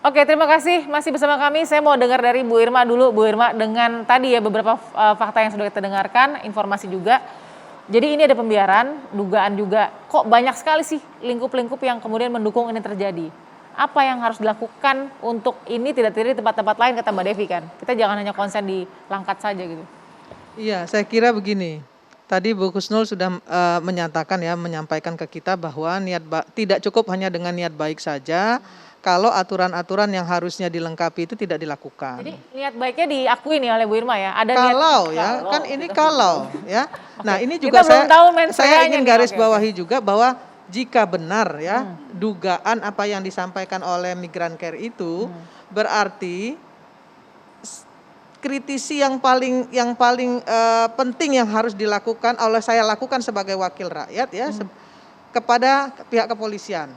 Oke, terima kasih masih bersama kami. Saya mau dengar dari Bu Irma dulu. Bu Irma, dengan tadi ya beberapa fakta yang sudah kita dengarkan, informasi juga. Jadi ini ada pembiaran, dugaan juga. Kok banyak sekali sih lingkup-lingkup yang kemudian mendukung ini terjadi. Apa yang harus dilakukan untuk ini tidak terjadi di tempat-tempat lain, kata Mbak Devi kan. Kita jangan hanya konsen di Langkat saja gitu. Iya, saya kira begini. Tadi Bu Kusnul sudah menyatakan ya, menyampaikan ke kita bahwa tidak cukup hanya dengan niat baik saja. Kalau aturan-aturan yang harusnya dilengkapi itu tidak dilakukan. Jadi niat baiknya diakui nih oleh Bu Irma ya. Ada kalau niat, ya, kan ini kalau ya. Nah, ini Kita juga belum tahu saya ingin nih. garis Oke. bawahi juga bahwa jika benar ya dugaan apa yang disampaikan oleh Migran Care itu berarti kritisi yang paling penting yang harus dilakukan oleh saya lakukan sebagai wakil rakyat ya kepada pihak kepolisian,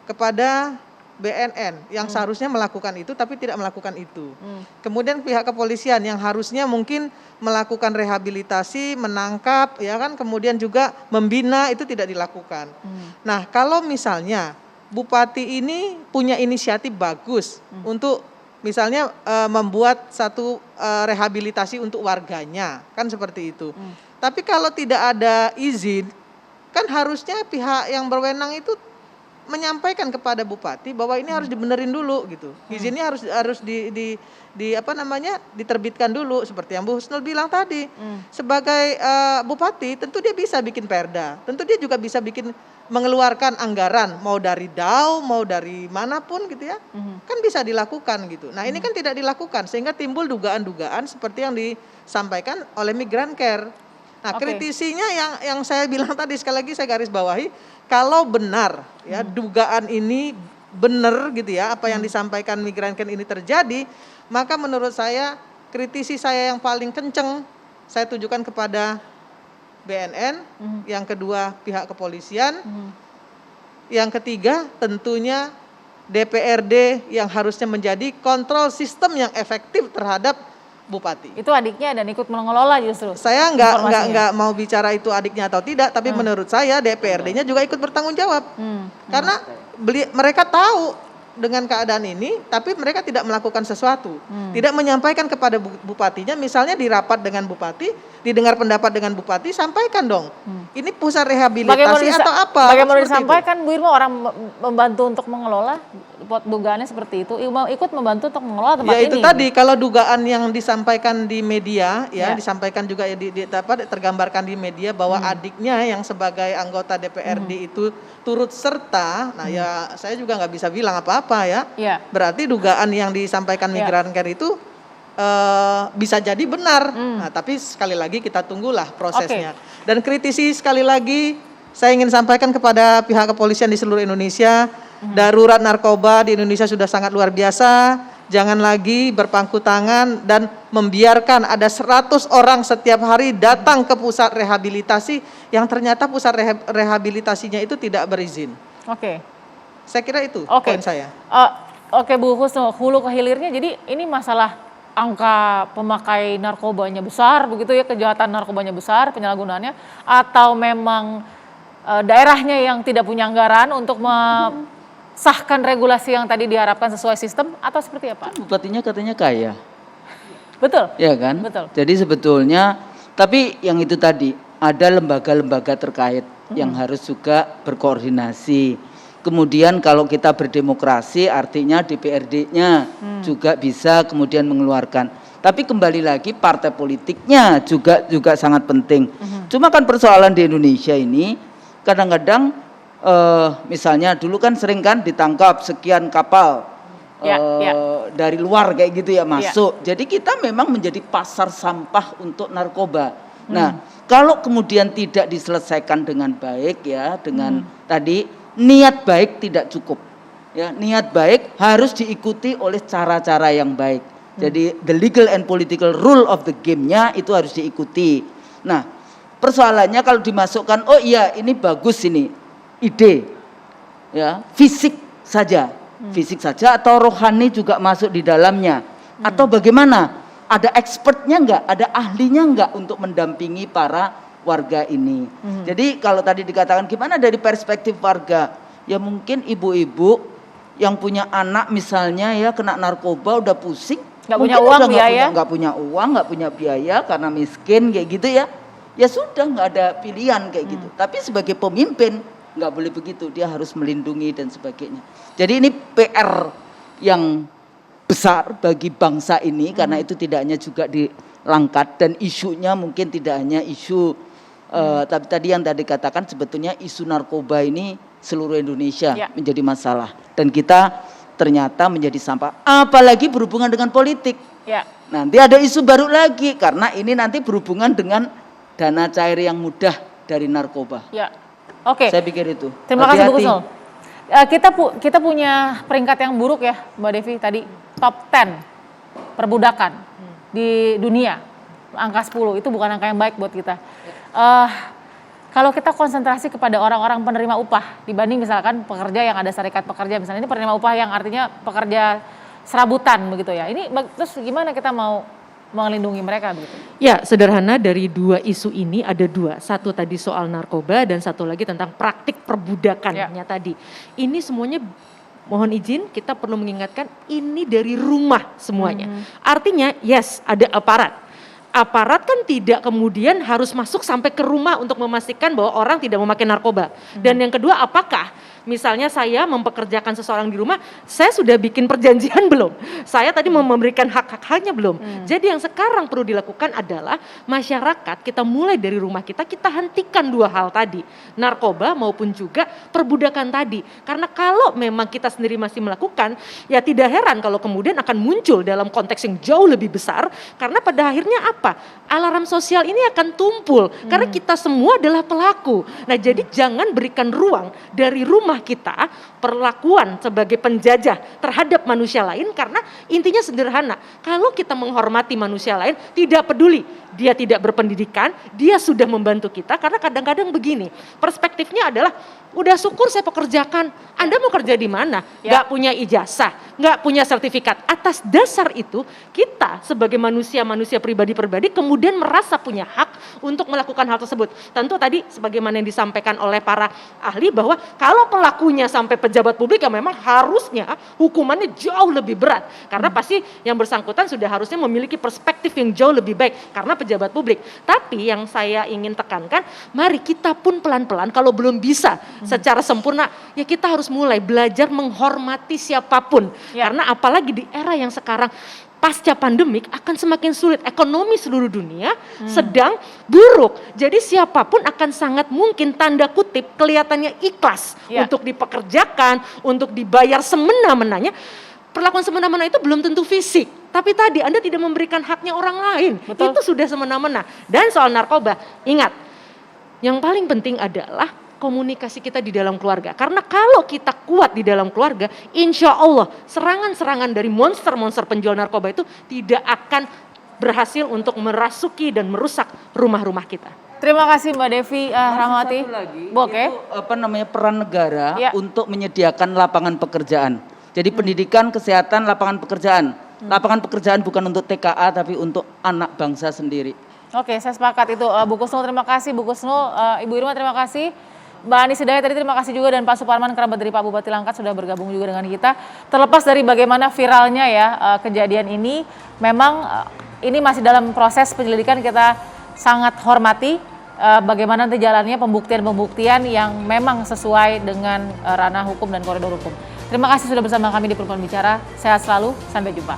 kepada BNN yang seharusnya melakukan itu tapi tidak melakukan itu. Kemudian pihak kepolisian yang harusnya mungkin melakukan rehabilitasi, menangkap ya kan, kemudian juga membina itu tidak dilakukan. Nah, kalau misalnya Bupati ini punya inisiatif bagus untuk misalnya membuat satu rehabilitasi untuk warganya, kan seperti itu. Tapi kalau tidak ada izin, kan harusnya pihak yang berwenang itu menyampaikan kepada Bupati bahwa ini harus dibenerin dulu gitu. Izinnya harus diterbitkan dulu seperti yang Bu Husnul bilang tadi. Sebagai Bupati tentu dia bisa bikin perda. Tentu dia juga bisa mengeluarkan anggaran mau dari DAU, mau dari manapun gitu ya. Kan bisa dilakukan gitu. Nah, ini kan tidak dilakukan sehingga timbul dugaan-dugaan seperti yang disampaikan oleh Migran Care. Nah, kritisinya yang saya bilang tadi sekali lagi saya garis bawahi, kalau benar ya dugaan ini benar gitu ya, apa yang disampaikan Migran Care ini terjadi, maka menurut saya kritisi saya yang paling kenceng saya tujukan kepada BNN, yang kedua pihak kepolisian, yang ketiga tentunya DPRD yang harusnya menjadi kontrol sistem yang efektif terhadap Bupati. Itu adiknya dan ikut mengelola justru. Saya nggak mau bicara itu adiknya atau tidak, tapi menurut saya DPRD-nya juga ikut bertanggung jawab. Karena mereka tahu dengan keadaan ini, tapi mereka tidak melakukan sesuatu. Tidak menyampaikan kepada bupatinya, misalnya di rapat dengan bupati, didengar pendapat dengan bupati, sampaikan dong. Ini pusat rehabilitasi atau apa? Bagaimana disampaikan Bu Irma, orang membantu untuk mengelola, dugaannya seperti itu, ikut membantu untuk mengelola tempat ini. Ya itu tadi, kalau dugaan yang disampaikan di media, disampaikan juga tergambarkan di media bahwa adiknya yang sebagai anggota DPRD itu turut serta, nah ya saya juga nggak bisa bilang apa-apa ya. Berarti dugaan yang disampaikan Migran Care itu bisa jadi benar. Nah, tapi sekali lagi kita tunggulah prosesnya. Dan kritisi sekali lagi saya ingin sampaikan kepada pihak kepolisian di seluruh Indonesia, darurat narkoba di Indonesia sudah sangat luar biasa. Jangan lagi berpangku tangan dan membiarkan ada 100 orang setiap hari datang ke pusat rehabilitasi yang ternyata pusat rehabilitasinya itu tidak berizin. Saya kira itu poin saya. Bu Husnul, hulu ke hilirnya, jadi ini masalah angka pemakai narkobanya besar begitu ya, kejahatan narkobanya besar, penyalahgunaannya, atau memang daerahnya yang tidak punya anggaran untuk sahkan regulasi yang tadi diharapkan sesuai sistem, atau seperti apa? Bupatinya katanya kaya. Betul. Ya kan? Betul. Jadi sebetulnya, tapi yang itu tadi, ada lembaga-lembaga terkait yang harus juga berkoordinasi. Kemudian kalau kita berdemokrasi artinya DPRD-nya juga bisa kemudian mengeluarkan. Tapi kembali lagi partai politiknya juga sangat penting. Cuma kan persoalan di Indonesia ini kadang-kadang misalnya dulu kan sering kan ditangkap sekian kapal dari luar kayak gitu ya masuk. Jadi kita memang menjadi pasar sampah untuk narkoba. Nah, kalau kemudian tidak diselesaikan dengan baik ya, dengan tadi niat baik tidak cukup. Ya, niat baik harus diikuti oleh cara-cara yang baik. Jadi the legal and political rule of the game-nya itu harus diikuti. Nah, persoalannya kalau dimasukkan, oh iya ini bagus ini ide, ya fisik saja atau rohani juga masuk di dalamnya, atau bagaimana? Ada expertnya enggak? Ada ahlinya enggak untuk mendampingi para warga ini? Jadi kalau tadi dikatakan gimana dari perspektif warga, ya mungkin ibu-ibu yang punya anak misalnya ya kena narkoba udah pusing, Nggak punya mungkin uang, udah biaya. nggak punya uang, nggak punya biaya karena miskin kayak gitu ya. Ya sudah nggak ada pilihan kayak gitu. Tapi sebagai pemimpin nggak boleh begitu, dia harus melindungi dan sebagainya. Jadi ini PR yang besar bagi bangsa ini karena itu tidak hanya juga dilangkat dan isunya mungkin tidak hanya isu tapi tadi yang tadi katakan sebetulnya isu narkoba ini seluruh Indonesia Ya. menjadi masalah dan kita ternyata menjadi sampah apalagi berhubungan dengan politik. Ya. Nanti ada isu baru lagi karena ini nanti berhubungan dengan dana cair yang mudah dari narkoba. Ya. Oke. Saya pikir itu. Terima kasih Bu Hati-hati. Kusnul. Kita punya peringkat yang buruk ya Mbak Devi tadi, top 10 perbudakan di dunia. Angka 10 itu bukan angka yang baik buat kita. Kalau kita konsentrasi kepada orang-orang penerima upah dibanding misalkan pekerja yang ada serikat pekerja, misalnya ini penerima upah yang artinya pekerja serabutan begitu ya. Ini terus gimana kita mau melindungi mereka begitu? Ya, sederhana dari dua isu ini ada dua. Satu tadi soal narkoba dan satu lagi tentang praktik perbudakannya tadi. Ini semuanya mohon izin kita perlu mengingatkan ini dari rumah semuanya. Artinya yes ada aparat. Aparat kan tidak kemudian harus masuk sampai ke rumah untuk memastikan bahwa orang tidak memakai narkoba. Dan yang kedua apakah misalnya saya mempekerjakan seseorang di rumah, saya sudah bikin perjanjian belum? Saya tadi memberikan hak-haknya belum? Jadi yang sekarang perlu dilakukan adalah masyarakat kita mulai dari rumah kita hentikan dua hal tadi. Narkoba maupun juga perbudakan tadi. Karena kalau memang kita sendiri masih melakukan, ya tidak heran kalau kemudian akan muncul dalam konteks yang jauh lebih besar. Karena pada akhirnya apa? Alarm sosial ini akan tumpul. Karena kita semua adalah pelaku. Nah jadi jangan berikan ruang dari rumah kita perlakuan sebagai penjajah terhadap manusia lain karena intinya sederhana. Kalau kita menghormati manusia lain tidak peduli dia tidak berpendidikan, dia sudah membantu kita karena kadang-kadang begini. Perspektifnya adalah udah syukur saya pekerjakan. Anda mau kerja di mana? Nggak punya ijazah, nggak punya sertifikat. Atas dasar itu kita sebagai manusia pribadi-pribadi kemudian merasa punya hak untuk melakukan hal tersebut. Tentu tadi sebagaimana yang disampaikan oleh para ahli bahwa kalau pelakunya sampai pejabat publik ya memang harusnya hukumannya jauh lebih berat. Karena pasti yang bersangkutan sudah harusnya memiliki perspektif yang jauh lebih baik karena pejabat publik. Tapi yang saya ingin tekankan, mari kita pun pelan-pelan kalau belum bisa secara sempurna, ya kita harus mulai belajar menghormati siapapun. Karena apalagi di era yang sekarang pasca pandemik akan semakin sulit. Ekonomi seluruh dunia sedang buruk. Jadi siapapun akan sangat mungkin tanda kutip kelihatannya ikhlas untuk dipekerjakan, untuk dibayar semena-menanya. Perlakuan semena-mena itu belum tentu fisik. Tapi tadi Anda tidak memberikan haknya orang lain. Betul. Itu sudah semena-mena. Dan soal narkoba, ingat, yang paling penting adalah komunikasi kita di dalam keluarga. Karena kalau kita kuat di dalam keluarga, insya Allah serangan-serangan dari monster-monster penjual narkoba itu tidak akan berhasil untuk merasuki dan merusak rumah-rumah kita. Terima kasih Mbak Devi Rahmawati. Satu lagi, Oke. itu peran negara Ya. untuk menyediakan lapangan pekerjaan. Jadi pendidikan, kesehatan, lapangan pekerjaan. Lapangan pekerjaan bukan untuk TKA tapi untuk anak bangsa sendiri. Oke, saya sepakat itu. Bu Kusnul terima kasih, Bu Kusnul, Ibu Irma terima kasih. Mbak Anis Hidayat tadi terima kasih juga dan Pak Suparman kerabat dari Pak Bupati Langkat sudah bergabung juga dengan kita. Terlepas dari bagaimana viralnya ya kejadian ini, memang ini masih dalam proses penyelidikan, kita sangat hormati bagaimana nanti jalannya pembuktian-pembuktian yang memang sesuai dengan ranah hukum dan koridor hukum. Terima kasih sudah bersama kami di Perempuan Bicara. Sehat selalu, sampai jumpa.